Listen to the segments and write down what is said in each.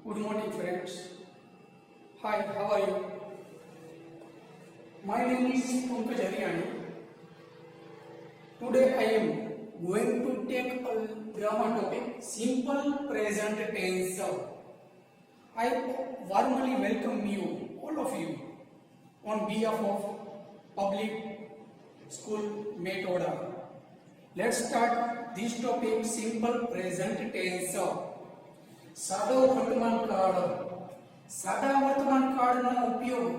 Good morning, friends. Hi, how are you? My name is Pankaj Haryani. Today I am going to take a grammar topic, simple present tense. I warmly welcome you, all of you, on behalf of Public School Metoda. Let's start this topic, simple present tense. સાદો વર્તમાન કાળ. સાદા વર્તમાન કાળનો ઉપયોગ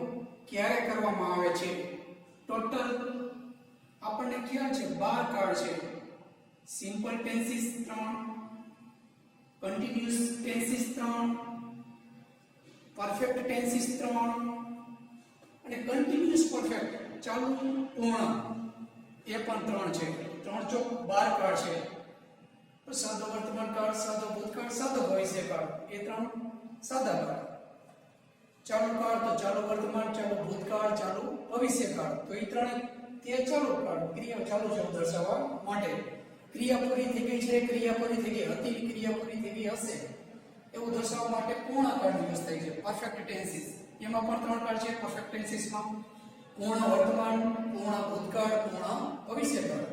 ક્યારે કરવામાં આવે છે? ટોટલ આપણને ખ્યાલ છે 12 કાળ છે. Simple tenses 3, continuous tenses 3, perfect tenses 3 અને કન્ટિન્યુઅસ પરફેક્ટ ચાલુ પૂર્ણ એ પણ 3 છે. 3 ચોક 12 કાળ છે. સાદો વર્તમાન કાળ, સાદો ભૂતકાળ, સાદો ભવિષ્યકાળ, એ 3 સાદા કાળ. ચાલુ કાળ તો ચાલુ વર્તમાન, ચાલુ ભૂતકાળ, ચાલુ ભવિષ્યકાળ, તો એ 3 તે ચાલુ કાળ. ક્રિયા ચાલુ છે દર્શાવવા માટે. ક્રિયા પૂરી થઈ ગઈ છે, ક્રિયા પૂરી થઈ ગઈ હતી, ક્રિયા પૂરી થઈ ગઈ હશે એવું દર્શાવવા માટે પૂર્ણ કાળનો યુઝ થાય છે. પરફેક્ટ ટેન્સીસ એમાં પણ 3 કાળ છે. પરફેક્ટ ટેન્સીસમાં પૂર્ણ વર્તમાન, પૂર્ણ ભૂતકાળ, પૂર્ણ ભવિષ્યકાળ.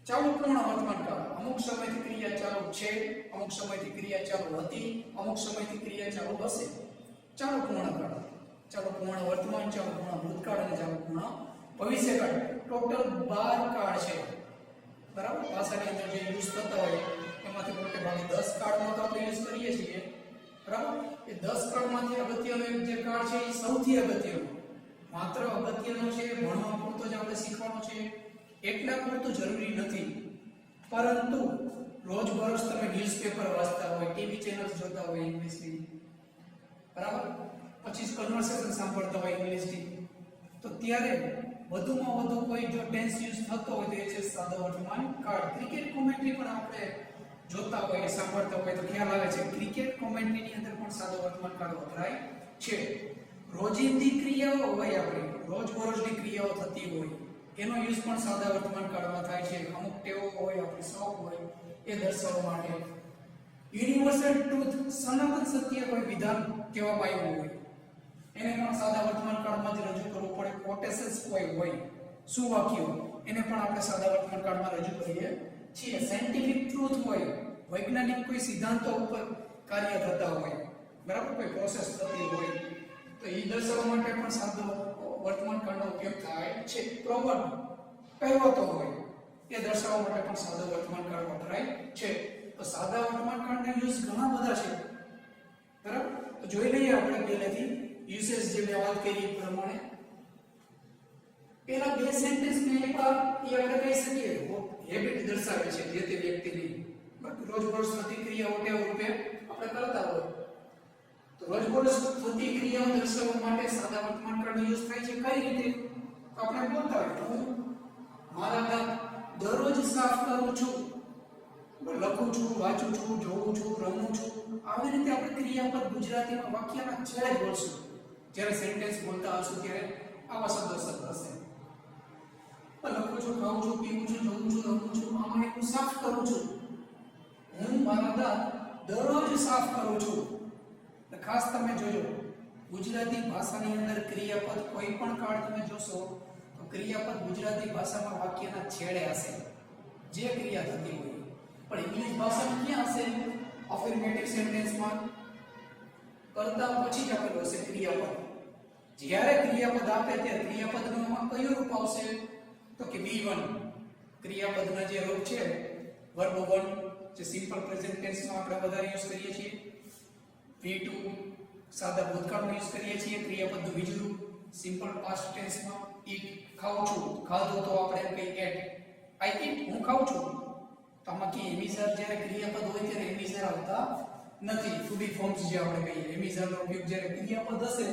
ચાલુ પૂર્ણ વર્તમાન કાળ, અમુક સમયથી ક્રિયા ચાલુ છે, અમુક સમયથી ક્રિયા ચાલુ હતી, અમુક સમયથી ક્રિયા ચાલુ હશે. ચાલુ પૂર્ણ કાળ, ચાલુ પૂર્ણ વર્તમાન, ચાલુ પૂર્ણ ભૂતકાળ અને ચાલુ પૂર્ણ ભવિષ્યકાળ. ટોટલ 12 કાળ છે. બરાબર? ભાષાની અંદર જે યુઝ થતા હોય એમાંથી મોટે ભાગે 10 કાળનો તો આપણે યુઝ કરીએ છીએ. બરાબર? એ 10 કાળમાંથી અગત્યનો એક જે કાળ છે એ સૌથી અગત્યનો, માત્ર અગત્યનો છે, ભણવા પૂરતો જ આપણે શીખવાનો છે એટલા પૂરતું જરૂરી નથી. પરંતુ રોજબરોજ તમે ન્યૂઝપેપર વાંચતા હોય, ટીવી ચેનલ્સ જોતા હોય ઇંગ્લિશની, બરાબર, પછી કન્વર્સેશન સાંભળતા હોય ઇંગ્લિશની, તો ત્યારે વધુમાં વધુ કોઈ જો ટેન્સ યુઝ થતો હોય તો એ છે સાદો વર્તમાન કાળ. ક્રિકેટ કોમેન્ટ્રી પણ આપણે જોતા હોય, સાંભળતા હોય તો ખ્યાલ આવે છે ક્રિકેટ કોમેન્ટ્રીની અંદર પણ સાદો વર્તમાન કાળ વપરાય છે. રોજિંદી ક્રિયાઓ હોય, આપણે રોજબરોજની ક્રિયાઓ થતી હોય એનો યુઝ પણ સાદા વર્તમાન કાળમાં થાય છે. અમુક ટેવો હોય, આપણી શોખ હોય એ દર્શાવવા માટે. યુનિવર્સલ ટ્રુથ, સનાતન સત્ય કોઈ વિધાન કહેવામાં આવ્યું હોય એને પણ સાદા વર્તમાન કાળમાં જ રજૂ કરવું પડે. કોટેશન્સ કોઈ હોય, સુવાક્યો, એને પણ આપણે સાદા વર્તમાન કાળમાં રજૂ કરીએ છીએ. સાયન્ટિફિક ટ્રુથ હોય, વૈજ્ઞાનિક કોઈ સિદ્ધાંતો ઉપર કાર્ય થતા હોય, બરાબર, કોઈ પ્રોસેસ થતી હોય તો એ દર્શાવવા માટે પણ સાદો વર્તમાન કાળનો ઉપયોગ થાય છે. પ્રોવર્બ, કહેવતો હોય એ દર્શાવવા માટે પણ સાદો વર્તમાન કાળ વપરાય છે. તો સાદા વર્તમાન કાળના યુઝ ઘણા બધા છે. બરાબર? તો જોઈ લઈએ આપણે પહેલેથી યુસેજ જે મેં વાત કરી એ પ્રમાણે. પહેલા બે સેન્ટેન્સ મેં એકવાર એ આપણે કહી શકીએ હેબિટ દર્શાવે છે જે તે વ્યક્તિની રોજબરોજ થતી ક્રિયાઓ ટેવ રૂપે આપણે કરતા હોય. તો રોજબરોજ થતી ક્રિયાઓ દર્શાવવા માટે સાદા વર્તમાન કાળનો યુઝ થાય છે. કઈ રીતે? આપણે બોલતા હોય હું મારા દાંત દરરોજ સાફ કરું છું, લખું છું, વાંચું છું, જોઉં છું, રમું છું. આવી રીતે આપણે ક્રિયાપદ ગુજરાતીમાં વાક્યના છેડે બોલશું. જ્યારે સેન્ટેન્સ બોલતા હશું ત્યારે આવા શબ્દો હશે. લખું છું, ખાઉં છું, પીવું છું, જોઉં છું, રમું છું, આમાં હું સાફ કરું છું. હું મારા દાંત દરરોજ સાફ કરું છું. ખાસ તમે જોજો ગુજરાતી ભાષાની અંદર ક્રિયાપદ કોઈ પણ કાળ તમે જોશો તો ક્રિયાપદ ગુજરાતી ભાષામાં વાક્યના છેડે હશે જે ક્રિયા થતી હોય. પણ ઇંગ્લિશ ભાષામાં ક્યાં હશે? અફર્મેટિવ સેન્ટેન્સમાં કરતા પછી જ આપેલું હશે ક્રિયાપદ. જ્યારે ક્રિયાપદ આપે ત્યારે ક્રિયાપદનું કયું રૂપ આવશે? તો કે V1. ક્રિયાપદના જે રૂપ છે વર્બ 1 જે સિમ્પલ પ્રેઝન્ટ ટેન્સમાં આપણે વધારે યુઝ કરીએ છીએ. V2 સાદા ભૂતકાળમાં યુઝ કરીએ છીએ. ક્રિયાપદનું બીજું રૂપ સિમ્પલ પાસ્ટ ટેન્સમાં ઈટ, ખાઉં છું, ખાધું તો આપણે એમ કહીએ એટ. આઈ ઈટ, હું ખાઉં છું. તો આમાં કે એમિઝર જ્યારે ક્રિયાપદ હોય ત્યારે એમિઝર આવતા નથી. ટુ બી ફોર્મ્સ જે આપણે કહીએ એમિઝરનો ઉપયોગ જ્યારે ક્રિયાપદ હશે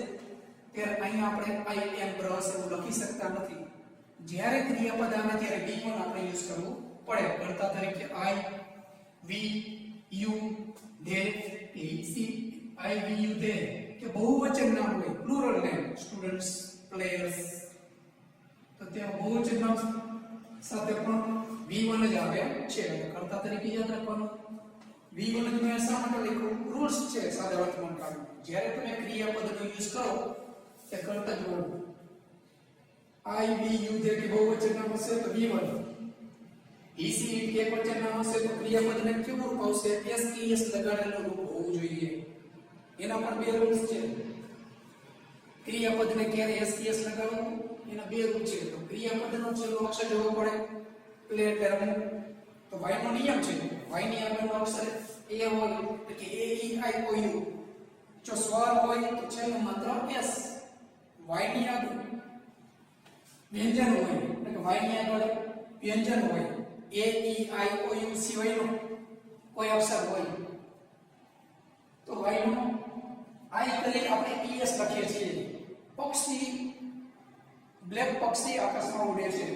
ત્યારે અહીંયા આપણે આઈ એમ બ્રશ એવું લખી શકતા નથી. જ્યારે ક્રિયાપદ આવે ત્યારે V1 આપણે યુઝ કરવું પડે. કર્તા તરીકે I, we, you, they, he, she, I, we, you, they કે બહુવચન નામ હોય, પ્લુરલ નેમ, સ્ટુડન્ટ્સ, પ્લેયર્સ, તો ત્યાં બહુવચન નામ સાથે પણ V1 જ આવે છે. કર્તા તરીકે યાદ રાખવાનું V1 ને મેં શા માટે લખ્યું? રૂલ્સ છે સાદા વર્તમાન કાળમાં. જ્યારે તમે ક્રિયાપદનો યુઝ કરો તે કરતા જુઓ. I V U જે કે બહુવચન નામ હશે તો V1. he she it કે એકવચન નામ હશે તો ક્રિયાપદને કેવું રૂપ આવશે? SES લગાડેલું રૂપ હોવું જોઈએ. એના પણ બે રૂલ્સ છે. ક્રિયાપદને ક્યારે SES લગાડવું એના બે રૂપ છે. તો ક્રિયાપદનો છેલ્લો અક્ષર જોવો પડે એટલે રમવું. તો y નો નિયમ છે. y ની આગળનો અક્ષર a હોય એટલે કે a e i o u. જો સ્વર હોય તો છેલ્લું માત્ર s. y ની આગળ વ્યંજન હોય એટલે કે y ની આગળ વ્યંજન હોય a e i o u સિવાયનો કોઈ અક્ષર હોય તો y નો i કરી આપણે es લખીએ છીએ. પક્ષી બ્લેક પક્ષી આકાશમાં ઉડે છે.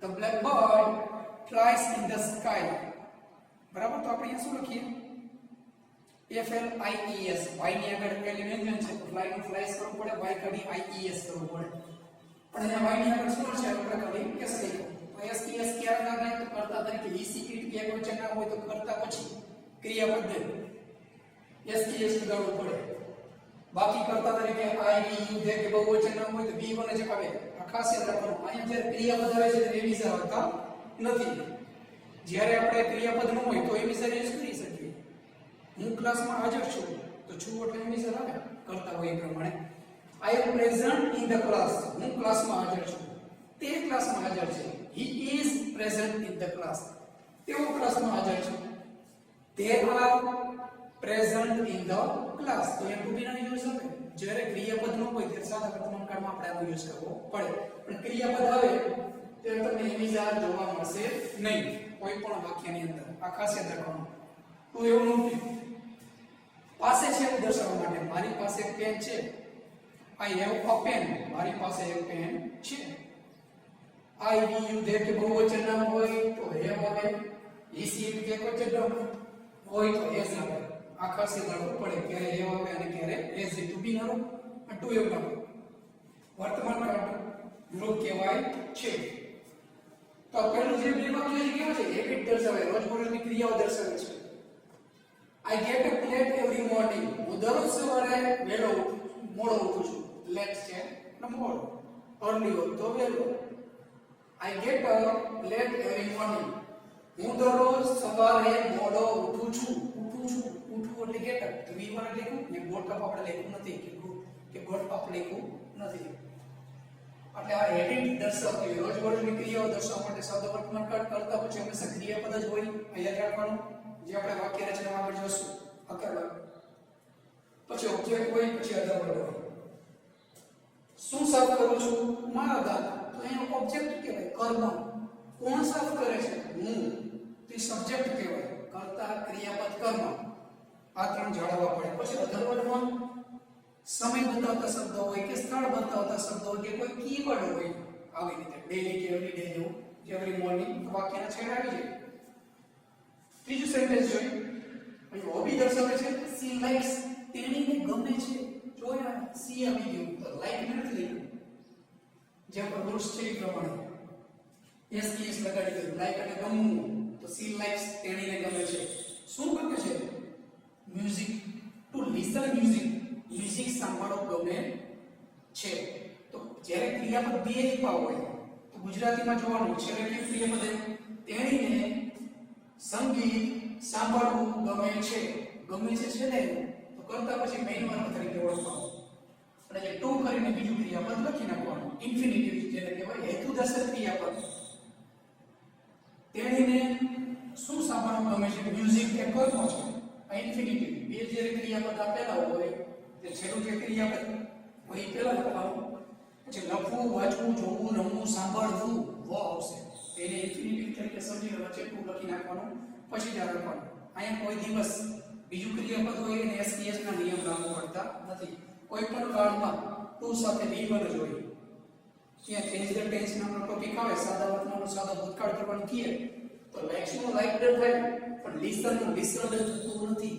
The black bird flies in the sky. બરાબર. તો આપણે અહીંયા શું લખીએ? f l i e s. y ની આગળ પહેલી વ્યંજન છે તો fly નું ફ્લાઇસ કરવું પડે, y કરી i e s કરવું પડે. પણ અહીંયા y ની આગળ શું છે? આપણે કરી s લખ્યું. તો s e s ક્યારે લગાય? તો કર્તા તરીકે he she it કે એકવચન નામ હોય તો કર્તા પછી ક્રિયાપદ s e s લગાડવું પડે. બાકી કર્તા તરીકે I V U જે કે બહુવચન નામ હોય તો V1 જ આવે. આ ખાસ યાદ રાખવાનું. અહીંયા જ્યારે ક્રિયાપદ આવે છે ત્યારે એમિઝર આવતા નથી. જ્યારે આપણે ક્રિયાપદ ન હોય તો એમિઝર યુઝ કરી શકીએ. હું ક્લાસમાં હાજર છું તો છું એટલે એમિઝર આવે કરતા હોય એ પ્રમાણે. I am present in the class. હું ક્લાસમાં હાજર છું. તે ક્લાસમાં હાજર છે. He is present in the class. તેઓ ક્લાસમાં હાજર છે. They are present in the class. તો એ ટુ બી નો યુઝ આવે. જ્યારે ક્રિયાપદ ન હોય ત્યારે સાદા વર્તમાન કાળમાં આપણે આનો યુઝ કરવો પડે. પણ ક્રિયાપદ આવે ત્યારે તમને એમિઝર જોવા મળશે નહીં કોઈ પણ વાક્યની અંદર. આ ખાસ યાદ રાખવાનું. તો એવું નથી. પાસે છે એવું દર્શાવવા માટે મારી પાસે પેન છે. I have a pen. મારી પાસે એક પેન છે. I V U જે કે બહુવચન નામ હોય તો have આવે. he she it કે એકવચન નામ હોય તો s આવે. આ ખાસ યાદ રાખવું પડે. ક્યારે have આવે અને ક્યારે s. ટુ બી નો રૂપ ટુ એવ નો વર્તમાન કાળ રૂપ કહેવાય છે. તો પેલું જે બે વાક્ય છે કેવા છે? હેબિટ દર્શાવે, રોજબરોજની ક્રિયાઓ દર્શાવે છે. I get up late every morning. હું દરરોજ સવારે વહેલો મોડો ઉઠું છું. લેટ છે એટલે મોડો. અર્લી હોય તો વહેલો. I get up late every morning. હું દરરોજ સવારે મોડો ઉઠું છું. ઉઠવું એટલે get up. તો V1 લખ્યું ને got up આપણે લખ્યું નથી કે got up લખ્યું નથી. એટલે આ હેબિટ દર્શાવતી હોય, રોજબરોજની ક્રિયાઓ દર્શાવવા માટે સાદા વર્તમાન કાળ કરતા પછી હંમેશા ક્રિયાપદ જ હોય. યાદ રાખવાનું. જે આપણે વાક્ય રચનામાં આગળ જોશું આગળ પછી ઓબ્જેક્ટ હોય પછી અધર વર્બ હોય. શું સાફ કરું છું? મારા દાંત. તો અહીંયા ઓબ્જેક્ટ કહેવાય. કર્મ. કોણ સાફ કરે છે? હું. તે સબ્જેક્ટ કહેવાય. કર્તા ક્રિયાપદ કર્મ. આ ત્રણ જાળવવા પડે. પછી અધર વર્બમાં સમય બતાવતા શબ્દો હોય કે સ્થળ બતાવતા શબ્દો હોય કે કોઈ કીવર્ડ હોય. આવી રીતે ડેલી કે એવરી ડે જેવું એવરી મોર્નિંગ વાક્યના છેડે આવી જાય. ત્રીજું સેન્ટેન્સ જોઈએ. અહીં હોબી દર્શાવે છે. C likes. તેણીને ગમે છે. જોયા સી આવી ગયું તો લાઈક નથી લખ્યું. જે પર રૂલ્સ છે એ પ્રમાણે એસ લગાડી દીધું. લાઈક એટલે ગમવું. તો સી લાઇક્સ તેણીને ગમે છે. શું ગમે છે? Music. To listen music. Music સાંભળવું ગમે છે. તો જ્યારે ક્રિયાપદ બે રૂપા હોય તો ગુજરાતીમાં જોવાનું છે કે ક્રિયાપદ તેણીને સંગીત સાંભળવું ગમે છે. ગમે છે ને તો કરતા પછી મેઇન વર્બ તરીકે ઓળખવાનું. અને જે ટુ કરીને બીજું ક્રિયાપદ લખી નાખવાનું. ઇન્ફિનિટિવ જેને કહેવાય હેતુદર્શક ક્રિયાપદ. તેણીને શું સાંભળવું ગમે છે? મ્યુઝિક એ કર્મ છે. આ ઇન્ફિનિટિવ બે જે ક્રિયાપદ આપેલા હોય તે છેલ્લું જે ક્રિયાપદ હોય એ પહેલા લખવાનું. પછી લખવું, વાંચવું, જોવું, રમવું, સાંભળવું વ આવશે. એને ઇન્ફિનિટિવ તરીકે સમજીને વચ્ચે ટુ લખી નાખવાનું. પછી જ લખવાનું. અહીંયા કોઈ દિવસ બીજું ક્રિયાપદ હોય એને એસ ના નિયમ લાગુ પડતા નથી. કોઈ પણ કાળમાં ટુ સાથે V1 જ હોય. ત્યાં ચેન્જ ધ ટેન્સ નામનો ટોપિક આવે. સાદા વર્તમાનનો સાદો ભૂતકાળ કરવાનું કહે તો લાઇક્સ નો લાઇક થાય પણ લિસન નું લિસન જ થતું નથી.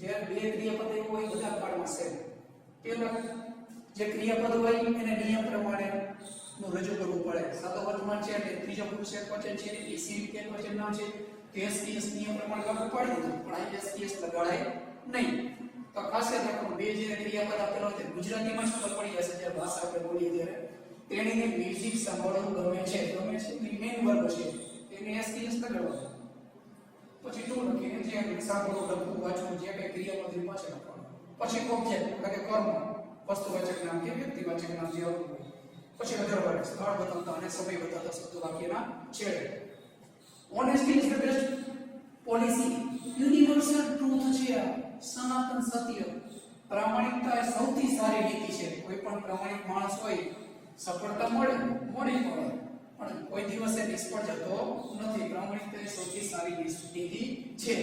જ્યારે બે ક્રિયાપદ એવું હોય બધા કાળમાં સેમ. પહેલા જે ક્રિયાપદ હોય એને નિયમ પ્રમાણે નું રજૂ કરવું પડે. સાદો વર્તમાન છે એટલે ત્રીજો પુરુષ એકવચન છે. એ સી એકવચન નામ છે. એસટીએસ નિયમ પ્રમાણે લાગુ પાડી દીધું, પણ આ એસટીએસ લગાડાય નહીં. તો ખાસ યાદ રાખવાનું, બે જે ક્રિયાપદ આપેલા હોય તે ગુજરાતીમાં જ ખબર પડી જશે જ્યારે ભાષા આપણે બોલીએ ત્યારે. તેણીને મ્યુઝિક સાંભળવું ગમે છે, ગમે છે એ મેઇન વર્બ છે, તેને એસટીએસ લગાડવાનું. પછી ટુ લખીને જે સાંભળવું, લખવું, વાંચવું, જે કંઈ ક્રિયાપદ એ પાછળ લખવાનું. પછી ઓબ્જેક્ટ એટલે કે કર્મ, વસ્તુવાચક નામ કે વ્યક્તિવાચક નામ જે આવતું હોય. પછી અધર વર્ડ, સ્થળ બતાવતા અને સમય બતાવતા શબ્દો વાક્યના છેડે. Honesty is the best policy. Universal truth છે, સનાતન સત્ય. પ્રામાણિકતા એ સૌથી સારી નીતિ છે. કોઈ પણ પ્રામાણિક માણસ હોય સફળતા મળે પણ કોઈ દિવસે નિષ્ફળ જતો નથી. પ્રામાણિકતા એ સૌથી સારી નીતિ છે.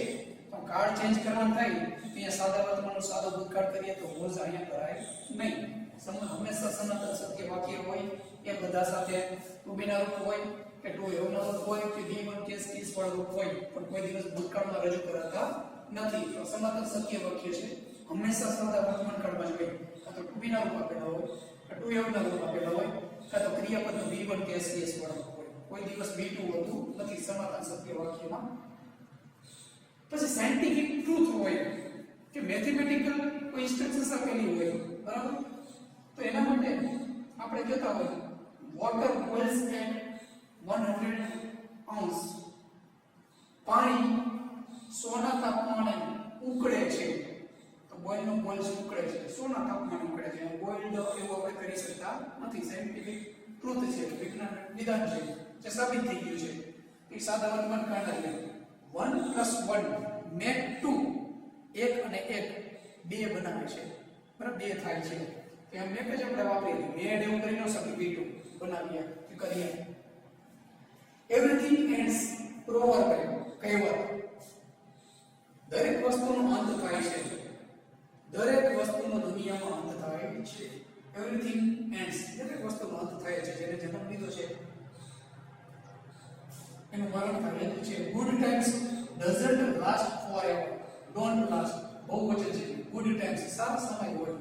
તો કાર્ડ ચેન્જ કરવાનું થાય અહીંયા સાદા વર્તમાનનો સાદો ભૂતકાળ કરીએ તો રોજ અહીંયા કરાય નહીં. હંમેશા સનાતન સત્ય વાક્ય હોય એ બધા સાથે ટુ બીના રૂપ હોય કે ટુ એવના રૂપ હોય કે ડી વન કેસ કેસ વાળા રૂપ હોય, પણ કોઈ દિવસ ભૂતકાળમાં રજૂ કરાતા નથી. તો સનાતન સત્ય વાક્ય છે, હંમેશા સાદા વર્તમાન કાળમાં જ હોય. કાં તો ટુ બીના રૂપ આપેલા હોય, કાં ટુ એવના રૂપ આપેલા હોય, કાં તો ક્રિયાપદનું ડી વન કેસ કેસ વાળા હોય. કોઈ દિવસ બી ટુ હોતું નથી સનાતન સત્ય વાક્યમાં. પછી સાયન્ટિફિક ટ્રુથ હોય કે મેથેમેટિકલ કોઈ ઇન્સ્ટ્રક્શન્સ આપેલી હોય, બરાબર? તો એના માટે આપણે કહેતા હોય વોટર બોઇલ્સ એટ 100 અંશ. પાણી 100 ના તાપમાને ઉકળે છે. તો બોઇલ નો બોઇલ્સ ઉકળે છે, 100 ના તાપમાને ઉકળે છે. બોઇલ્ડ એવું આપણે કરી શકતા નથી. સાયન્ટિફિક ટ્રુથ છે, વિજ્ઞાન વિધાન છે, જે સાબિત થઈ ગયું છે. એ સાદા વર્તમાન કાળના છે. 1 + 1 મેક 2. 1 અને 1 2 બનાવે છે, બરાબર? 2 થાય છે. ત્યાં મેક જ આપણે વાપરીએ. મેડ એવું કરી ન શકીએ, B2 બનાવીએ કે કરીએ. એવરીથિંગ એન્ડ્સ પ્રોવર્બ, કહેવત. દરેક વસ્તુનો અંત થાય છે. દરેક વસ્તુનો દુનિયામાં અંત થાય છે. એવરીથિંગ એન્ડ્સ, દરેક વસ્તુનો અંત થાય છે. જેને જન્મ લીધો છે એનું મરણ થાય છે. Good times doesn't last forever. Don't last બહુવચન છે. ગુડ ટાઈમ્સ સારા સમય હોય,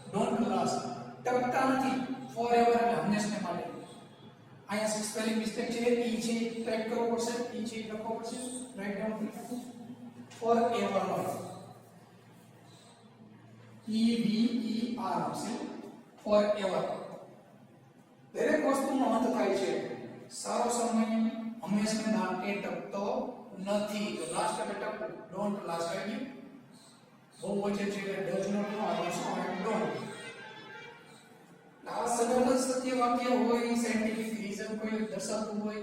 ડોન્ટ લાસ્ટ ટકતા નથી. ફોરએવર એટલે હંમેશા માટે. અહીંયા સ્પેલિંગ મિસ્ટેક છે, ઈ છે ટાઈપ કરવો પડશે, ઈ છે લખવો પડશે, રાઈટ ડાઉન ફોરએવર. EVER આવશે, ફોરએવર. દરેક વસ્તુનો અંત થાય છે. સારો સમય હંમેશા માટે ટકતો નથી. તો લાસ્ટ એટલે ટકવું, ડોન્ટ લાસ્ટ આવી ગયું. બહુવચન છે એટલે ડઝ નોટ નો આવે છે, ડોન્ટ. આ સનાતન સત્ય વાક્ય હોય, સાયન્ટિફિક રીઝન કોઈ દર્શાવતું હોય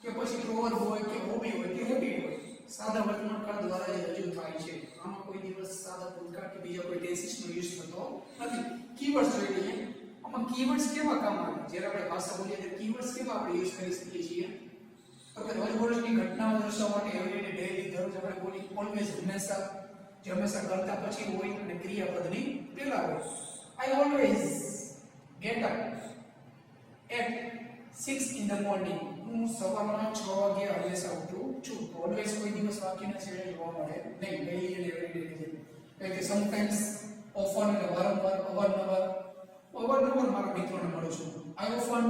કે પછી પ્રોવર્બ હોય કે હોબી હોય કે હેબિટ હોય, સાદા વર્તમાન કાળ દ્વારા જે રજૂ થાય છે. આમાં કોઈ દિવસ સાદા ભૂતકાળ કે બીજા કોઈ ટેન્સીસનો યુઝ થતો નથી. કીવર્ડ્સ જોઈ લઈએ. આમાં કીવર્ડ્સ કેવા કામ આવે? જ્યારે આપણે ભાષા બોલીએ ત્યારે કીવર્ડ્સ કેવા આપણે યુઝ કરી શકીએ છીએ? તો કે રોજબરોજની ઘટનાઓ દર્શાવવા માટે એવરીડે, ડેઈલી, દરરોજ આપણે બોલી ઓલવેઝ, હંમેશા, જે હંમેશા કરતા પછી હોય અને ક્રિયાપદની પહેલા હોય. I always get up at 6 in the morning. હું સવારના 6 વાગે હંમેશા ઉઠું છું. ઓલવેઝ કોઈ દિવસ વાક્યના છેડે જોવા મળે નહીં. ડેઈલી અને એવરીડે ની જેમ કે સમટાઈમ્સ, ઓફન એટલે વારંવાર, અવારનવાર મારા મિત્રોને મળું છું. I often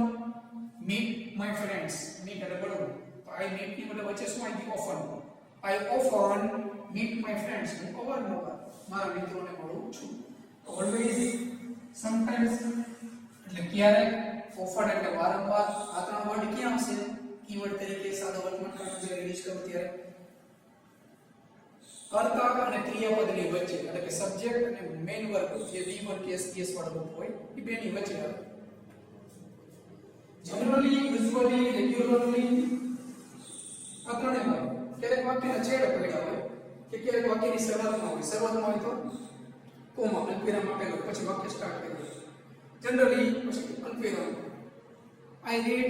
meet my friends. meet એટલે મળવું. તો I meet ની મતલબ વચ્ચે શું આવી ગયું? often. I often meet my friends. હું અવારનવાર મારા મિત્રોને મળું છું. always, sometimes એટલે ક્યારેક, often એટલે વારંવાર. આ ત્રણ વર્ડ ક્યાં આવશે કીવર્ડ તરીકે સાદા વર્તમાન કાળમાં જ્યારે યુઝ કરો ત્યારે? કર્તા અને ક્રિયાપદની વચ્ચે, એટલે કે સબ્જેક્ટ અને મેઇન વર્બ જે V1 કેસ કેસ વાળો હોય એ બેની વચ્ચે આવે. જનરલી, યુઝ્યુઅલી, રેગ્યુલરલી, આ ત્રણેય હોય. ક્યારેક વાક્યના છેડે પડ્યા હોય કે ક્યારેક વાક્યની શરૂઆતમાં હોય. શરૂઆતમાં હોય તો કોમા, અલ્પવિરામ આપેલો, પછી વાક્ય સ્ટાર્ટ કરે. જનરલી પછી અલ્પવિરામ. I read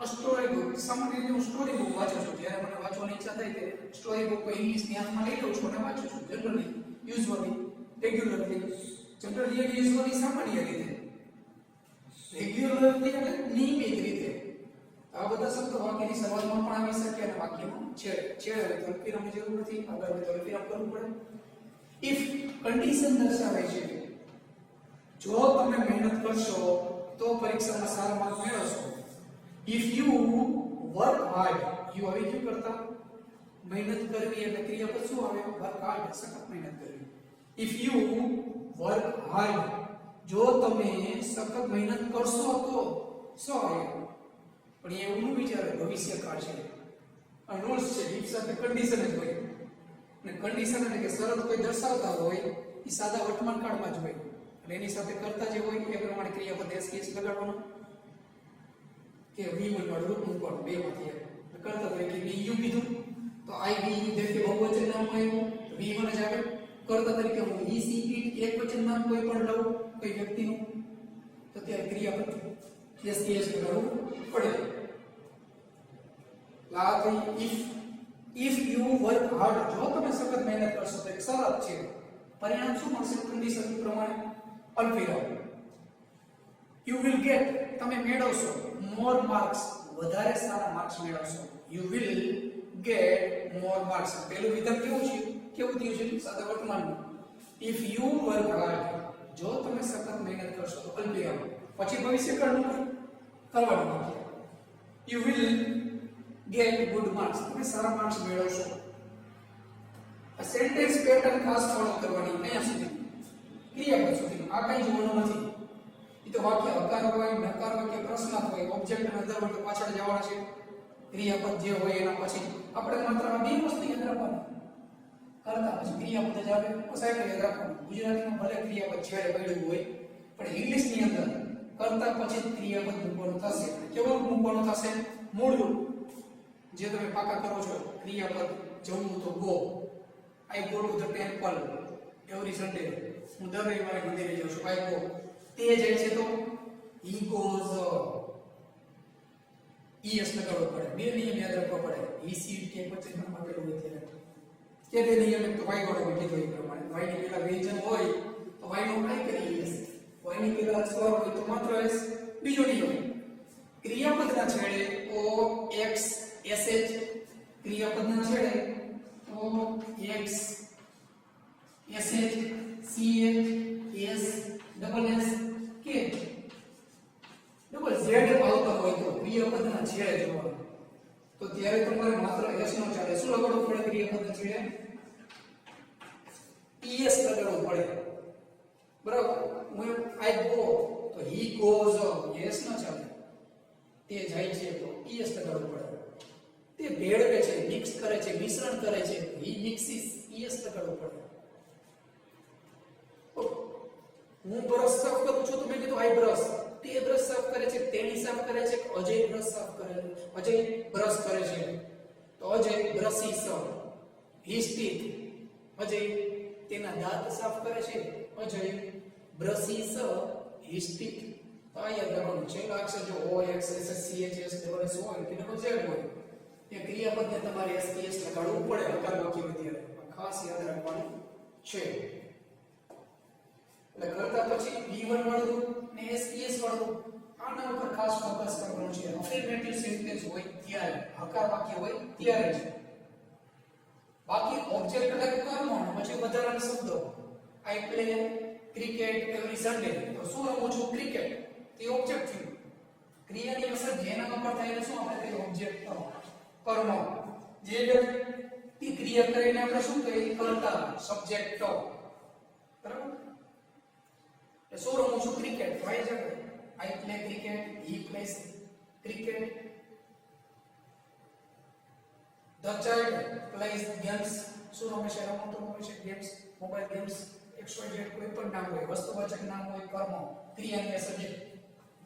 a story book. સામાન્ય રીતે હું સ્ટોરી બુક વાંચું છું. જ્યારે મને વાંચવાની ઈચ્છા થાય ત્યારે સ્ટોરી બુક કોઈ ઇંગ્લિશની હાથમાં લઈ લઉં છું અને વાંચું છું. Generally, usually, regularly. જનરલી અને યુઝ્યુઅલી સામાન્ય રીતે. રેગ્યુલરલી એટલે નિયમિત રીતે. આ બધા શબ્દો વાક્યની શરૂઆતમાં પણ આવી શકે અને વાક્યમાં છેડે તો અલ્પવિરામની જરૂર નથી. આગળ તો અલ્પવિરામ કરવું પડે. ઇફ કન્ડિશન દર્શાવે છે જો તમે મહેનત કરશો તો પરીક્ષામાં સારા માર્ક મેળવશો. If you work hard, you આવી ગયું કરતા મહેનત કરવી એટલે ક્રિયાપદ શું આવે? વર્ક હાર્ડ, સખત મહેનત કરવી. ઇફ યુ વર્ક હાર્ડ, જો તમે સખત મહેનત કરશો તો શું આવે? પણ એવું ન વિચારે ભવિષ્યકાળ છે, આ રૂલ્સ છે. ઇફ સાથે કન્ડિશન જ હોય, અને કન્ડિશન એટલે કે શરત કોઈ દર્શાવતા હોય એ સાદા વર્તમાન કાળમાં જ હોય, એટલે એની સાથે કરતા જે હોય એ પ્રમાણે ક્રિયાપદ એસ લગાડવાનો કે V1 વાળું રૂપ મૂકવાનું, બે માંથી કરતા તરીકે be you કીધું તો I be you જેમ કે બહુવચન નામ આવ્યું તો V1 જ આવે. કરતા તરીકે હું he she it એકવચન નામ કોઈ પણ લઉં કોઈ વ્યક્તિનું તો ત્યારે ક્રિયાપદ એસ લગાડવું પડે. લા થઈ if you work hard, જો તમે સખત મહેનત કરશો તો એક શરત છે, પરિણામ શું મળશે? કન્ડિશન પ્રમાણે અલ્પવિરામ. you will get, તમે મેળવશો more marks, વધારે સારા માર્ક્સ મેળવશો. you will get more marks. પહેલું વિધાન કેવું છે? કેવું થયું છે? સાદા વર્તમાનનું. if you work hard, જો તમે સખત મહેનત કરશો તો અલ્પવિરામ, પછી ભવિષ્યકાળનું કરવાનું વાક્ય you will get good marks, તમે સારા માર્ક્સ મેળવશો. આ સેન્ટેન્સ પેટર્ન ખાસ ફોલો કરવાની અહીંયા સુધી, ક્રિયાપદ સુધી. આ કઈ જોવાનું નથી. એ તો વાક્ય હકાર હોય, નકાર હોય કે પ્રશ્નાર્થ હોય, ઓબ્જેક્ટ અને અંદર હોય તો પાછળ જવાના છે. ક્રિયાપદ જે હોય એના પછી આપણે માત્ર આ બે વસ્તુ યાદ રાખવાની. કરતા પછી ક્રિયાપદ જ આવે, પછી યાદ રાખવાનું. ગુજરાતીમાં ભલે ક્રિયાપદ છેડે પડ્યું હોય, પણ ઇંગ્લિશની અંદર કરતા પછી ક્રિયાપદ મૂકવાનું થશે. કેવું મૂકવાનું થશે? મૂળ રૂપ જે તમે પાકા કરો છો. ક્રિયાપદ જવું તો go, I go to the temple every Sunday, હું દર રવિવારે મંદિરે જાઉં છું. આઈ ગો, તે જાય છે તો he goes, es લગાડવો પડે. બે નિયમ યાદ રાખવા પડે. he she કે પછી નામ આપેલું હોય ત્યારે કે બે નિયમ એક તો વાય ગોળો કીધો એ પ્રમાણે. વાય ની પહેલા વ્યંજન હોય તો વાય નો આઈ કરી es, વાય ની પહેલા સ્વર હોય તો માત્ર es. બીજો નિયમ, ક્રિયાપદના છેડે o x sh, ક્રિયાપદના છેડે o x sh ch s double s કે ડબલ z આવતા હોય તો ક્રિયાપદના છેડે જોવાનું, તો ત્યારે તમારે માત્ર s નો ચાલે. શું લગાડવું પડે? ક્રિયાપદના છેડે es લગાડવું પડે. બરાબર. હું I go તો he goes, s નો ચાલે. તે જાય છે તો es લગાડવું પડે. તે ભેળવે છે, મિક્સ કરે છે, મિશ્રણ કરે છે, he mixes, es લગાડવું પડે. હું બ્રશ સાફ કરું છું તો મેં કીધું આઈ બ્રશ. તે બ્રશ સાફ કરે છે, તેણી સાફ કરે છે, અજય બ્રશ સાફ કરે છે, અજય બ્રશ કરે છે તો Ajay brushes. his teeth, Ajay તેના દાંત સાફ કરે છે, અજય બ્રશિસ his teeth. તો આ યાદ રાખવાનું છે. અક્ષર જો o x s c h s double s હોય કે ડબલ z હોય એ ક્રિયાપદને તમારે s s લગાડવું પડે હકાર વાક્ય ત્યારે. ખાસ યાદ રાખવાનું છે. એટલે કરતા પછી v1 વાળું ને s વાળું આના ઉપર ખાસ ફોકસ કરવાનું છે. અફર્મેટિવ સેન્ટેન્સ હોય ત્યારે, હકાર વાક્ય હોય ત્યારે જ. બાકી ઓબ્જેક્ટ એટલે કર્મ અને પછી વધારાના શબ્દો. I play cricket every Sunday, તો શું રમું છું? ક્રિકેટ. તે ઓબ્જેક્ટ થયું. ક્રિયાની અસર જેના ઉપર થાય એને શું આપણે કહીએ? ઓબ્જેક્ટ કર્મ. જે વ્યક્તિ ક્રિયા કરીને આપણે શું કહીએ? કર્તા, સબ્જેક્ટ. બરાબર. શું રમું છું? ક્રિકેટ. વાય છે I play cricket, he place cricket. The child plays games. શું રમે છે? રમતો રમે છે, ગેમ્સ, મોબાઈલ ગેમ્સ, XYZ કોઈ પણ નામ હોય, વસ્તુવાચક નામ હોય, કર્મ, ક્રિયાની સબ્જેક્ટ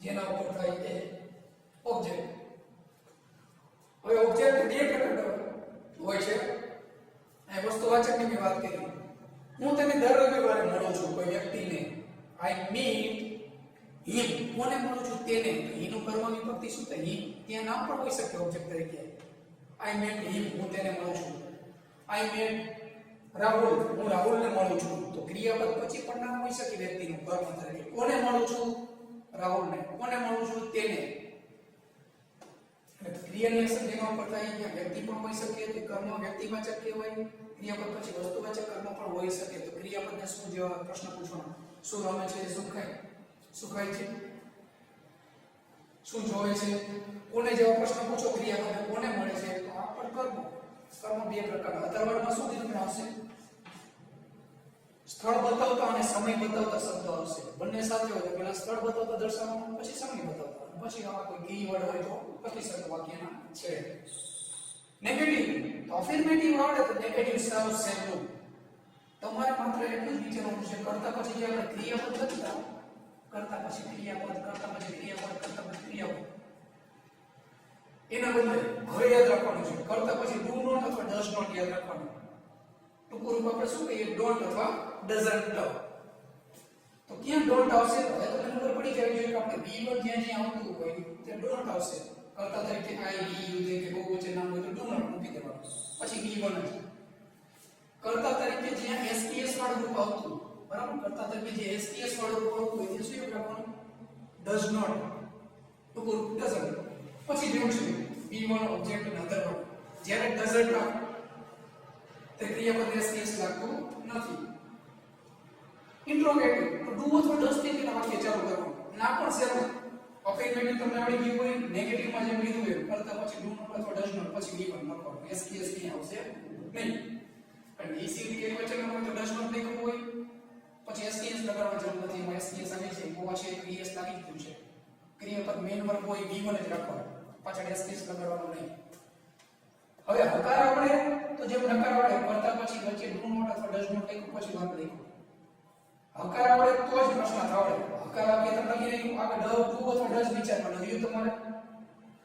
જેના ઉપર થાય તે ઓબ્જેક્ટ. હવે ઓબ્જેક્ટ બે પ્રકારના હોય છે. આ વસ્તુવાચકની મેં વાત કરી. હું તેને દર રવિવારે મળું છું કોઈ વ્યક્તિને. I meet him. કોને મળું છું? તેને. એનું કર્મ વિભક્તિ શું થાય? him. ત્યાં નામ પણ હોઈ શકે ઓબ્જેક્ટ તરીકે. I met him, હું તેને મળું છું. I met રાહુલ, હું રાહુલને મળું છું. તો ક્રિયાપદ પછી પણ નામ હોઈ શકે વ્યક્તિનું કર્મ તરીકે. કોને મળું છું? રાહુલને. કોને મળું છું? તેને. ક્રિયાની અસર જેના ઉપર થાય ત્યાં વ્યક્તિ પણ હોઈ શકે, તો કર્મ વ્યક્તિવાચક કહેવાય. ક્રિયાપદ પછી વસ્તુવાચક કર્મ પણ હોઈ શકે. તો ક્રિયાપદને શું જેવા પ્રશ્ન પૂછવાનો? શું રમે છે? શું ખાય છે? શું જોવે છે? કોને જેવો પ્રશ્ન પૂછો ક્રિયાપદ કોને મળે છે? તો આ પણ કર્મ. કર્મ બે પ્રકારના. અધરવર્ણમાં શું કીધું આવશે? સ્થળ બતાવતા અને સમય બતાવતા શબ્દ આવશે. બંને સાથે હોય તો પહેલા સ્થળ બતાવતા દર્શાવવાનું, પછી સમય બતાવતા, પછી આવા કોઈ કીવર્ડ હોય તો પ્રતિશબ્દ વાક્યના છેડે. નેગેટિવ તો અફર્મેટિવ આવડે તો નેગેટિવ સાવ સેમ. તમારે માત્ર એટલું જ વિચારવાનું છે કરતા પછી જે આપણે ક્રિયાપદ લખતા, કરતા પછી ક્રિયાપદ, કરતા પછી ક્રિયાપદ, કરતા પછી ક્રિયાપદ, એના બદલે હવે યાદ રાખવાનું છે કરતા પછી ડુ નોટ અથવા ડઝ નોટ યાદ રાખવાનું. ટૂંકું રૂપ આપણે શું કહીએ? ડોન્ટ અથવા ડઝન્ટ. તો ક્યાં ડોન્ટ આવશે? હવે તો તમને ખબર પડી જાય છે કે આપણે V1 જ્યાં જ્યાં આવતું હોય ત્યાં ડોન્ટ આવશે. કરતા તરીકે I he you they કે બહુવચન નામ હોય તો ડુ નોટ મૂકી દેવાનું, પછી V1 જ. કરતા તરીકે જ્યાં STS વાળું રૂપ આવતું, બરાબર, કરતા તરીકે જે STS વાળું રૂપ આવતું હોય તે શું રાખવાનું? Does not. ટૂંકું રૂપ ડઝન્ટ. પછી જેવું છે V1 ઓબ્જેક્ટ અને અધર વર્ડ. જ્યારે ડઝન્ટ આવે તે ક્રિયાપદ STS લાગતું નથી. ઇન્ટ્રોગેટિવ તો ડુ અથવા ડઝ થી તેના વાક્ય ચાલુ કરવાનું. ના પણ સેમ અફર્મેટિવ તમને આવડી ગયું હોય, નેગેટિવ માં જેમ લીધું હોય કરતા પછી ડુ નોટ અથવા ડઝ નોટ પછી V1 લખવાનું. STS નહીં આવશે નહીં. અને ECD એક વચન હોય તો ડઝ નોટ લખવું હોય, પછી STS લગાડવા જરૂર નથી. એમાં STS આવી છે, ગોવા છે, ES લાગી ગયું છે. ક્રિયાપદ મેઇન વર્બ હોય V1 જ રાખવાનું, પાછળ STS લગાડવાનું નહીં. હવે હકાર આવડે તો જેમ નકાર આવડે કરતા પછી વચ્ચે ડુ નોટ અથવા ડઝ નોટ લખ્યું પછી વાત લખ્યું. હકાર આવડે તો જ પ્રશ્ન આવડે. હકાર વાક્ય તમને લખી રહ્યું આગળ ડુ અથવા ડઝ વિચારવાનું રહ્યું તમારે.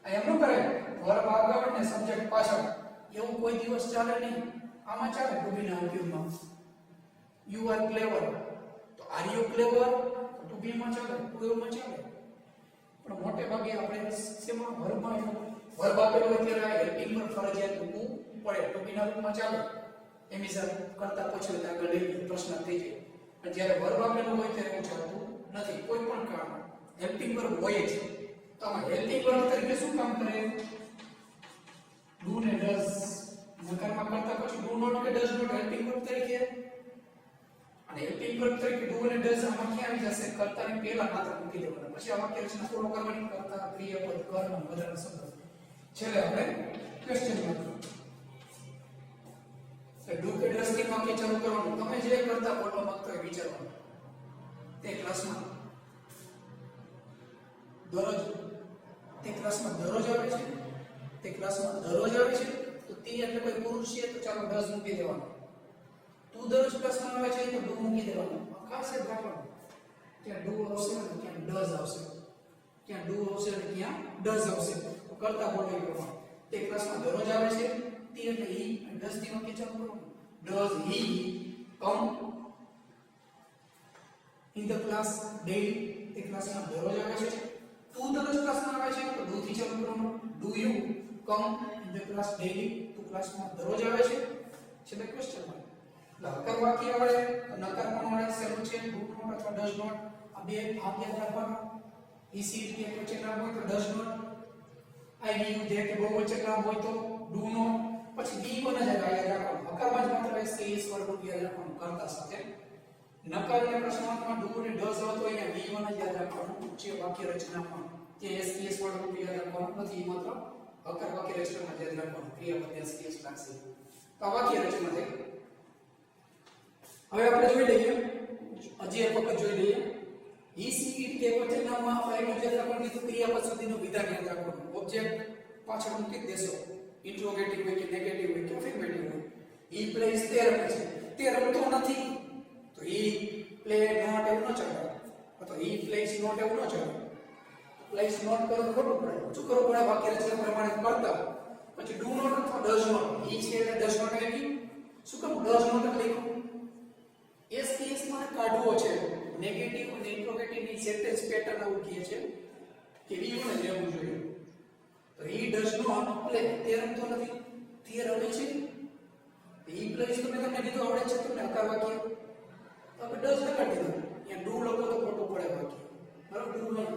આ એમ ન કરે વર્બ આગળ ને સબ્જેક્ટ પાછળ, એવું કોઈ દિવસ ચાલે નહીં. આમાં ચાલે ટુ બી ના ઉપયોગમાં. યુ આર ક્લેવર તો આર યુ ક્લેવર ટુ બી માં ચાલે, ટુ માં ચાલે. પણ મોટે ભાગે આપણે શેમાં વર્બમાં વર્બ આપેલો હોય ત્યારે હેલ્પિંગ વર્બ ફરજિયાત મૂકવું પડે. ટુ બી ના રૂપમાં ચાલે, એમિઝર કરતા પછી આગળ લઈ પ્રશ્ન થઈ જાય. પણ જ્યારે વર્બ આપેલો હોય ત્યારે એવું ચાલતું નથી. કોઈ પણ કામ હેલ્પિંગ વર્બ હોય જ. તો આમાં હેલ્પિંગ વર્બ તરીકે શું કામ કરે? ડુ ને ડઝ. નકારમાં કરતા પછી ડુ નોટ કે ડઝ નોટ હેલ્પિંગ વર્બ તરીકે, અને હેલ્પિંગ વર્બ તરીકે ડુ અને ડઝ આમાં ક્યાં આવી જશે? કરતાની પહેલા માત્ર મૂકી દેવાના, પછી આ વાક્ય રચના ફોલો કરવાની. કરતા, ક્રિયાપદ, કર્મ, બધાના શબ્દ. છેલ્લે આપણે ક્વેશ્ચન માર્ક. ડુ કે ડઝ થી વાક્ય ચાલુ કરવાનું. તમે જે કરતા બોલવા માંગતો હોય વિચારવાનું. તે ક્લાસમાં દરરોજ, તે ક્લાસમાં દરરોજ આવે છે, તે ક્લાસમાં દરરોજ આવે છે. તો તે એટલે કોઈ પુરુષ છે તો ચાલો ડઝ મૂકી દેવાનો. તું દરરોજ ક્લાસમાં આવે છે તો ડુ મૂકી દેવાનો. ખાસ યાદ રાખવાનું. ક્યાં ડુ આવશે અને ક્યાં ડઝ આવશે, ક્યાં ડુ આવશે અને ક્યાં ડઝ આવશે. તો કરતા બોલવી પ્રમાણે તે ક્લાસમાં દરરોજ આવે છે, તે એટલે હી, અને ડઝ થી વાક્ય ચાલુ કરવાનું. Does he come in the class daily? તે ક્લાસમાં દરરોજ આવે છે. તું દરરોજ ક્લાસમાં આવે છે તો ડુ થી ચાલુ કરવાનું. Do you come in the class daily? તું ક્લાસમાં દરરોજ આવે છે. છેલ્લે ક્વેશ્ચન માર્ક. હકાર વાક્ય આવડે, નકાર પણ આવડે. શેનું છે? ડુ નોટ અથવા ડઝ નોટ. આ બે ભાગ યાદ રાખવાના. ECD કે વચન નામ હોય તો does not, I you they કે બહુવચન નામ હોય તો ડુ નોટ, પછી V1 જ યાદ રાખવાનું. હકારમાં જ માત્ર STS વર્ગ યાદ રાખવાનું કરતા સાથે. નકાર અને પ્રશ્નાર્થમાં ડુ અને ડઝ હોય તો અહીંયા V1 જ યાદ રાખવાનું. જે વાક્ય રચનામાં જે STS વર્ગ યાદ રાખવાનું નથી, માત્ર હકાર વાક્ય રચનામાં યાદ રાખવાનું. ક્રિયાપદ STS લાગશે. તો આ વાક્ય રચના થઈ. હવે આપણે જોઈ લઈએ, હજી એક વખત જોઈ લઈએ. ECD કે વચનનામમાં આપણે યાદ રાખવાનું કીધું ક્રિયાપદ સુધીનું વિધાન યાદ રાખવાનું. ઓબ્જેક્ટ પાછળ મૂકી દેશો. ઇન્ટ્રોગેટિવ હોય કે નેગેટિવ હોય કે અફર્મેટિવ હોય. ઈ પ્લેસ તે રમે છે, તે રમતો નથી તો ઈ પ્લે નોટ એવું ન ચાલે. અથવા ઈ પ્લેસ નોટ એવું ન ચાલે. પ્લેસ નોટ કરો તો ખોટું પડે. શું કરવું પડે? વાક્ય રચના પ્રમાણે કરતા પછી ડુ નોટ અથવા ડઝ નોટ. ઈ છે એટલે ડઝ નોટ આવી. શું કામ ડઝ નોટ લખ્યું? STS માં કાઢવો છે. નેગેટિવ અને ઇન્ટ્રોગેટિવ ની સેન્ટેન્સ પેટર્ન આવું કહે છે કે V1 જ રહેવું જોઈએ. તો he does not play, તે રમતો નથી, તે રમે છે. he plays તો મેં તમને કીધું આવડે છે તમને હકાર વાક્ય. તો આપણે does લગાડી દીધું. અહીંયા do લખો તો ખોટું પડે વાક્ય. બરાબર? do નહીં.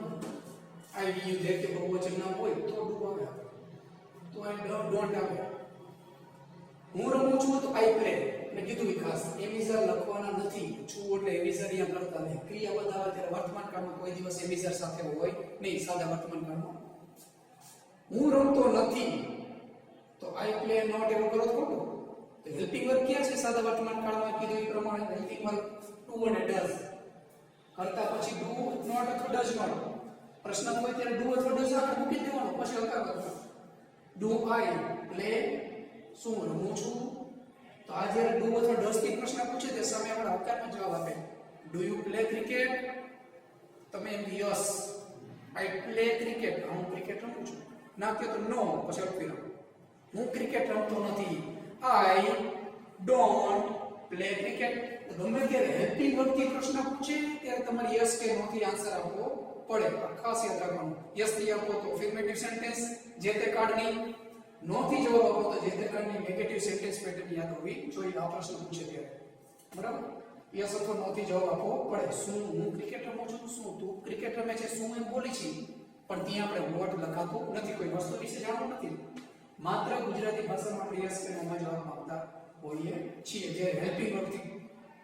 I you they કે બહુવચન નામ હોય તો do આવે. તો I don't આવે. હું રમું છું તો I play. મેં કીધું ખાસ એમિઝર લખવાના નથી, છું એટલે એમિઝર અહીંયા કરતા નહીં. ક્રિયાપદ આવે ત્યારે વર્તમાન કાળમાં કોઈ દિવસ એમિઝર સાથે હોય નહીં, સાદા વર્તમાન કાળમાં. હું રમતો નથી તો આઈ પ્લે નોટ એવું કરો તો ખોટું. તો હેલ્પિંગ વર્બ ક્યાં છે સાદા વર્તમાન કાળમાં? કીધું એ પ્રમાણે હેલ્પિંગ વર્બ ડુ અને ડઝ કરતા પછી ડુ નોટ અથવા ડઝ નોટ. પ્રશ્ન હોય ત્યારે ડુ અથવા ડઝ આપણે મૂકી દેવાનો, પછી હલકા કરવાનો. ડુ આઈ પ્લે, શું રમું છું? તો આ જ્યારે ડુ અથવા ડઝ થી પ્રશ્ન પૂછે તે સામે આપણે હકારમાં જવાબ આપે. Do you play cricket? તમે એમ યસ આઈ પ્લે ક્રિકેટ, હું ક્રિકેટ રમું છું. ના કે તો નો, પછી અટકી રહો. હું ક્રિકેટ રમતો નથી, આઈ ડોન્ટ પ્લે ક્રિકેટ. ગમે ત્યારે હેલ્પિંગ વર્બ થી પ્રશ્ન પૂછે ત્યારે તમારે યસ કે નો થી આન્સર આપવો પડે. ખાસ યાદ રાખવાનું. યસ થી આપો તો અફર્મેટિવ સેન્ટેન્સ જે તે કાળની, નો થી જવાબ આપો તો જે તે કાળની નેગેટિવ સેન્ટેન્સ પેટર્ન યાદ હોવી જોઈએ આ પ્રશ્ન પૂછે ત્યારે. બરાબર? યસ અથવા નો થી જવાબ આપવો પડે. શું હું ક્રિકેટ રમું છું? શું તું ક્રિકેટ રમે છે? શું એમ બોલી છે, પણ ત્યાં આપણે વોટ લખાતું નથી, કોઈ વસ્તુ વિશે જાણવું નથી. માત્ર ગુજરાતી ભાષામાં આપણે યસ કે નોમાં જવાબ આપતા હોઈએ છીએ. જ્યારે હેલ્પિંગ વર્બથી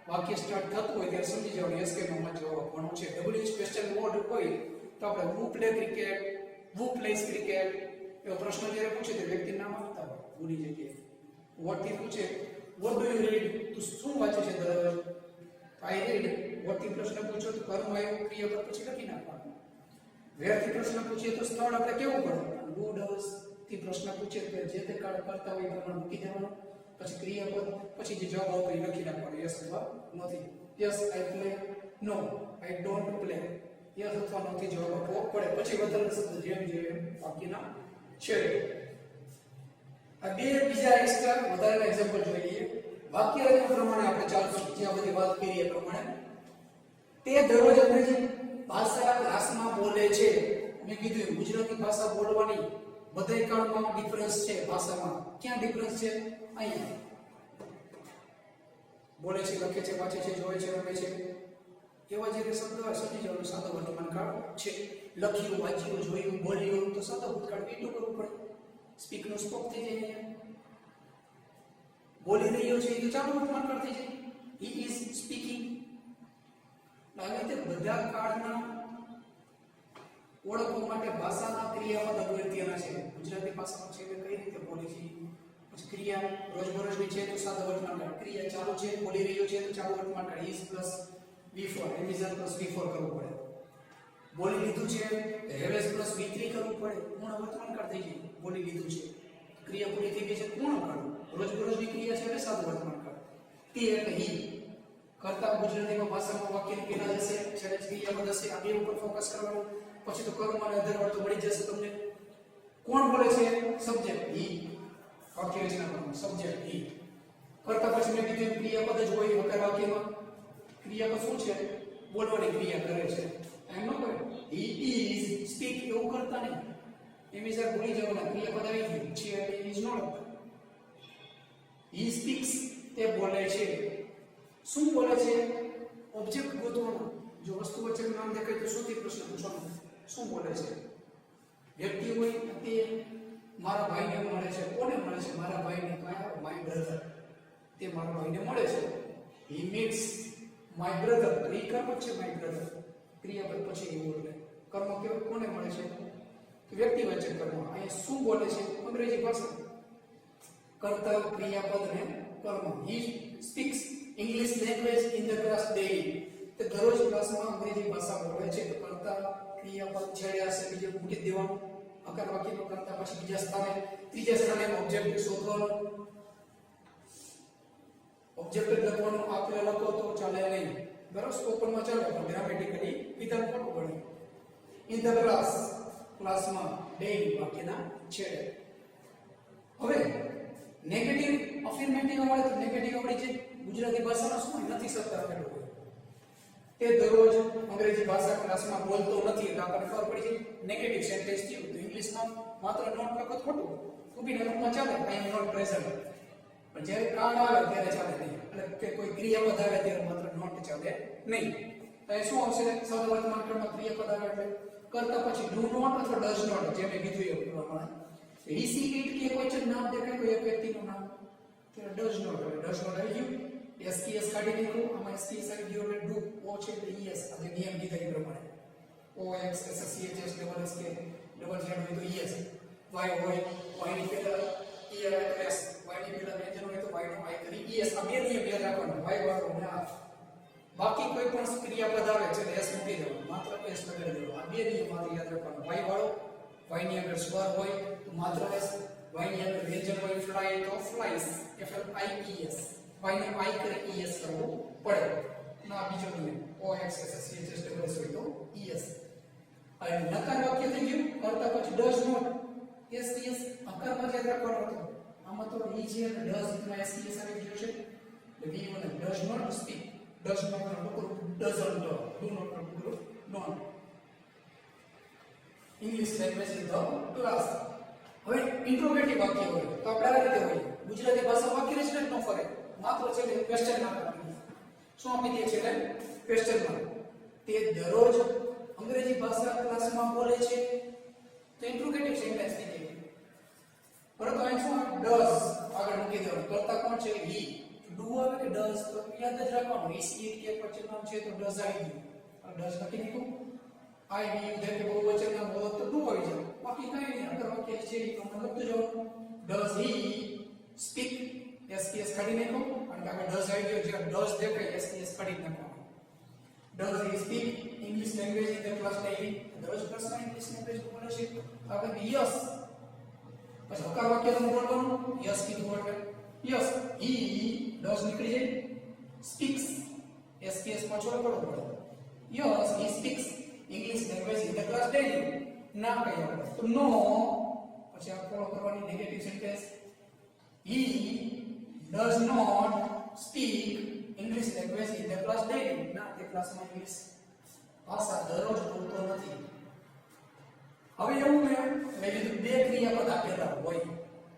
વાક્ય સ્ટાર્ટ થતું હોય ત્યારે સમજી જવાનું યસ કે નોમાં જવાબ આપવાનો છે. ડબલ્યુ સ્પેશિયલ વર્ડ હોય તો આપણે હુ પ્લે ક્રિકેટ, હુ પ્લેસ ક્રિકેટ એવો પ્રશ્ન જ્યારે પૂછે તો વ્યક્તિ નામ આપતા હોય ભૂલી જગ્યાએ. વોટ થી પૂછે વોટ ડુ યુ રીડ, તું શું વાંચે છે દરરોજ? આઈ રીડ. વોટ થી પ્રશ્ન પૂછો તો કર્મ આવ્યું, ક્રિયાપદ પછી લખી નાખવાનું. વેર થી પ્રશ્ન પૂછીએ તો સ્થળ આપણે કેવું પડે? ડુ ડઝ થી પ્રશ્ન પૂછે તો જે તે કાળ કરતા હોય એ પ્રમાણે મૂકી દેવાનું. પછી ક્રિયાપદ પછી જે જવાબ આવતો એ લખી નાખવાનો, યસ અથવા નથી. Yes I play, no I don't play. Yes અથવા નો થી જવાબ આપવો પડે. પછી વધારે શબ્દ જેમ જેમ બાકીના છે. આ બે બીજા એક્સ્ટ્રા વધારે એક્ઝામ્પલ જોઈ લઈએ. વાક્ય રચના પ્રમાણે આપણે ચાલશું જ્યાં બધી વાત કરી એ પ્રમાણે. તે દરરોજ અંગ્રેજી ભાષા ક્લાસમાં બોલે છે. મેં કીધું ગુજરાતી ભાષા બોલવાની બધાય કાળમાં ડિફરન્સ છે ભાષામાં. ક્યાં ડિફરન્સ છે? અહીંયા બોલે છે, લખે છે, વાંચે છે, જોવે છે, રમે છે, એવા જે શબ્દ સમજી જવાનું સાદો વર્તમાન કાળ છે. લખ્યું, વાંચ્યું, જોયું, બોલ્યું તો સાદો ભૂતકાળ એટલું કરવું પડે. સ્પીક નો સ્પોક થઈ જાય. બોલી રહ્યો છે તો ચાલુ વર્તમાન કાળ થઈ જાય. He is speaking. આવી રીતે બધા કાળના ઓળખવા માટે ભાષાના ક્રિયાપદ અગત્યના છે. ગુજરાતી ભાષામાં છે કે કઈ રીતે બોલે છે. પછી ક્રિયા રોજબરોજની છે તો સાદો વર્તમાન કાળ. ક્રિયા ચાલુ છે, બોલી રહ્યો છે તો ચાલુ વર્તમાન કાળ is plus V4, એમિઝર plus V4 કરવું પડે. બોલી લીધું છે તો હેવેસ પ્લસ V3 કરવું પડે. પૂર્ણ વર્તમાન કાળ થઈ જાય. બોલી લીધું છે, ક્રિયા પૂરી થઈ ગઈ છે, પૂર્ણ કાળ. રોજબરોજની ક્રિયા છે એટલે સાદો વર્તમાન કાળ. તે એટલે હી કરતા ગુજરાતીમાં ભાષામાં વાક્યની પહેલા જશે, છેલ્લે ક્રિયાપદ હશે. આ બે ઉપર ફોકસ કરવાનું. પછી તો કર્મ અને અધર વાળું મળી જશે તમને. કોણ બોલે છે? સબ્જેક્ટ હી. વાક્ય રચના કરવાનું સબ્જેક્ટ હી. કરતા પછી મેં કીધું ક્રિયાપદ જ હોય વગર વાક્યમાં. ક્રિયાપદ શું છે? બોલવાની ક્રિયા કરે છે. એમ ન કરે હી ઇઝ સ્પીક એવું કરતા નહીં. એમિઝર ભૂલી જવાના. ક્રિયાપદ આવી ગયું છે એટલે ઇઝ નો લખતા. હી સ્પીક્સ તે બોલે છે. શું બોલે છે? ઓબ્જેક્ટ ગોતવાનો. જો વસ્તુ વચ્ચેનું નામ દેખાય તો શોધી પ્રશ્ન પૂછવાનો. શું બોલે છે? વ્યક્તિ હોય તે મારા ભાઈને મળે છે. કોને મળે છે? મારા ભાઈને. કયા? My brother. તે મારા ભાઈને મળે છે. He meets my brother. તો ઈ કર્મ છે માય બ્રધર. ક્રિયાપદ પછી એવું એટલે કર્મ કેવો કોને મળે છે? તો વ્યક્તિ વચ્ચે કર્મ. અહીંયા શું બોલે છે? અંગ્રેજી ભાષા. કર્તા, ક્રિયાપદ ને કર્મ. હી speaks English language in the class daily. તે દરરોજ ક્લાસમાં અંગ્રેજી ભાષા બોલે છે. તો કર્તા, ક્રિયાપદ છેડે હશે બીજે મૂકી દેવાનું. અકાર વાક્યનો કરતા પછી બીજા સ્થાને, ત્રીજા સ્થાને ઓબ્જેક્ટ શોધવાનો. ઓબ્જેક્ટ લખવાનું. આપેલ લખો તો ચાલે નહીં. બરાબર? સ્પોકનમાં ચાલે પણ ગ્રામેટિકલી વિધાન ખોટું પડે. ઇન ધ ક્લાસ, ક્લાસમાં, ડેઈલી વાક્યના છેડે. હવે નેગેટિવ અફર્મેટિવ આવે તો નેગેટિવ આવડી છે. ગુજરાતી ભાષામાં શું નથી સત્તા આપેલું હોય. તે દરરોજ અંગ્રેજી ભાષા ક્લાસમાં બોલતો નથી એટલે આપણને ખબર પડી જાય નેગેટિવ સેન્ટેન્સ થયું. તો ઇંગ્લિશમાં માત્ર નોટ લખો ખોટું. ઉભીને લખવા ચાલે આઈ એમ નોટ પ્રેઝન્ટ. પણ જ્યારે કાળ આવે ત્યારે ચાલે નહીં. એટલે કે કોઈ ક્રિયાપદ આવે ત્યારે માત્ર નોટ ચાલે નહીં. તો એ શું આવશે? સાદા વર્તમાન કાળમાં ક્રિયાપદ આવે એટલે કરતા પછી ડુ નોટ અથવા ડઝ નોટ જે મેં કીધું એ પ્રમાણે. હી સી ઇટ કે કોઈ નામ દેખાય કોઈ એક વ્યક્તિનું નામ તો ડઝ નોટ આવી ગયું એસકેએસ કાઢી નાખ્યું આમાં એસકેએસ આવી ગયો એટલે ડુ ઓ છે એટલે ઈએસ આ નિયમ કીધા એ પ્રમાણે O X S C H S double S કે ડબલ ઝેડ હોય તો ઈએસ વાય હોય વાય ની પહેલા ઈ આવે તો એસ વાય ની પહેલા વ્યંજન હોય તો વાય નો આઈ કરી ઈએસ આ બે નિયમ યાદ રાખવાના વાય વાળો ને આ બાકી કોઈ પણ ક્રિયાપદ આવે છે એસ મૂકી દેવાનું માત્ર એસ લગાડી દેવાનું આ બે નિયમ માત્ર યાદ રાખવાના વાય વાળો વાય ની આગળ સ્વર હોય તો માત્ર એસ વાય ની આગળ વ્યંજન હોય ફ્લાય તો flies F L I E S Y ને આઈ કરી ઈ એસ કરવું પડે ના બીજો નિયમ O X S C H S double S હોય તો ઈ એસ હવે નકાર વાક્ય થઈ ગયું કરતા પછી ડઝ નોટ એસ એસ આકારમાં યાદ રાખવાનો હતો આમાં તો ઈ છે અને ડઝ માં એસ એસ આવી ગયો છે એટલે વી વન does not speak does not નો ટુકડો ડઝન્ટ ડુ નોટ નો ટુકડો not English language in the class હવે ઇન્ટ્રોગેટિવ વાક્ય હોય તો આપણે આ રીતે હોય ગુજરાતી ભાષા વાક્ય રચના ન ફરે માત્ર છે ને ક્વેશ્ચન માર્ક આપી શું આપી દે છે એટલે ક્વેશ્ચન માર્ક તે દરરોજ અંગ્રેજી ભાષા ક્લાસમાં બોલે છે તો ઇન્ટ્રોગેટિવ સેન્ટેન્સ થઈ જાય પરંતુ અહીં શું ડઝ આગળ મૂકી દેવાનું કરતા કોણ છે હી ડુ આવે કે ડઝ તો યાદ જ રાખવાનું ઈ સી કે વચન નામ છે તો ડઝ આવી ગયું ડઝ લખી દીધું આઈ વી જેમ કે બહુવચન નામ હોય તો ડુ આવી જાય બાકી કઈ નહીં આગળ વાક્ય છે એ પ્રમાણે લખતું જવાનું ડઝ હી સ્પીક એસપીએસ કાઢી નાખો અને આગળ ડઝ આવી ગયો જે ડઝ દેખાય એસપીએસ કાઢી નાખો does he speak English language in the class daily દરરોજ ક્લાસમાં ઇંગ્લિશ લેંગ્વેજ બોલે છે આપણે યસ પછી હકાર વાક્યનું બોલવાનું યસ કીધું એટલે યસ he does નીકળી જાય speaks એસપીએસ માં છોડવો પડે yes he speaks English language in the class daily ના કહી આપણે તો નો પછી આ ફોલો કરવાની negative sentence he does not speak English language in the class daily ના તે ક્લાસમાં ઇંગ્લિશ ભાષા દરરોજ બોલતો નથી હવે એવું મેં કીધું બે ક્રિયાપદ આપેલા હોય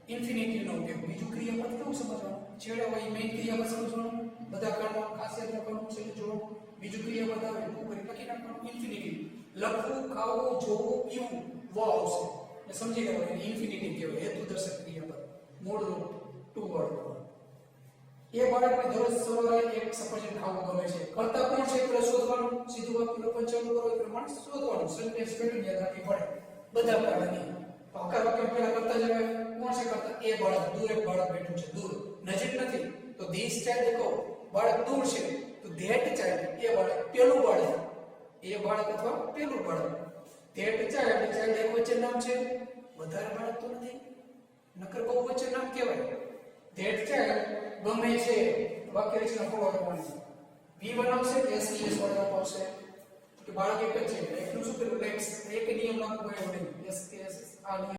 ઇન્ફિનિટિવ નો ઉપયોગ બીજું ક્રિયાપદ કેવું સમજવાનું છેડે હોય મેઇન ક્રિયાપદ સમજવાનું બધા કાઢવા ખાસિયત લખવાનું છે જોડવું બીજું ક્રિયાપદ આવે એવું કરી લખી નાખવાનું ઇન્ફિનિટિવ લખવું ખાવું જોવું પીવું વો આવશે એટલે સમજી લેવાનું ઇન્ફિનિટિવ કહેવાય હેતુદર્શક ક્રિયાપદ મૂળ રૂપ ટુ વર્ડ એ બાળકને દરરોજ સવારે એક સફરજન ખાવું ગમે છે કરતા કોણ છે એટલે શોધવાનું સીધું વાક્ય લખવાનું ચાલુ કરો એ પ્રમાણે શોધવાનું સેન્ટેન્સ પેટર્ન યાદ રાખવી પડે બધા પ્રકારની હકાર વાક્ય પહેલા કરતા જ આવે કોણ છે કરતા એ બાળક દૂર એક બાળક બેઠું છે દૂર નજીક નથી તો ધીસ ચાઇલ્ડ કહો બાળક દૂર છે તો ધેટ ચાઇલ્ડ એ બાળક પેલું બાળક એ બાળક અથવા પેલું બાળક ધેટ ચાઇલ્ડ ચાઇલ્ડ એક વચ્ચે નામ છે વધારે બાળક તો નથી નકર બહુ વચ્ચે નામ કહેવાય ધેટ ચાઇલ્ડ ગમે છે વાક્ય રચના ફોલો કરવાની વી બનાવશે કે એસકેએસ બનાવવામાં આવશે કે બાળક એક જ છે એટલે એકનું શું કર્યું એક નિયમ લાગુ પડ્યો નહીં એસકેએસ આ નિયમ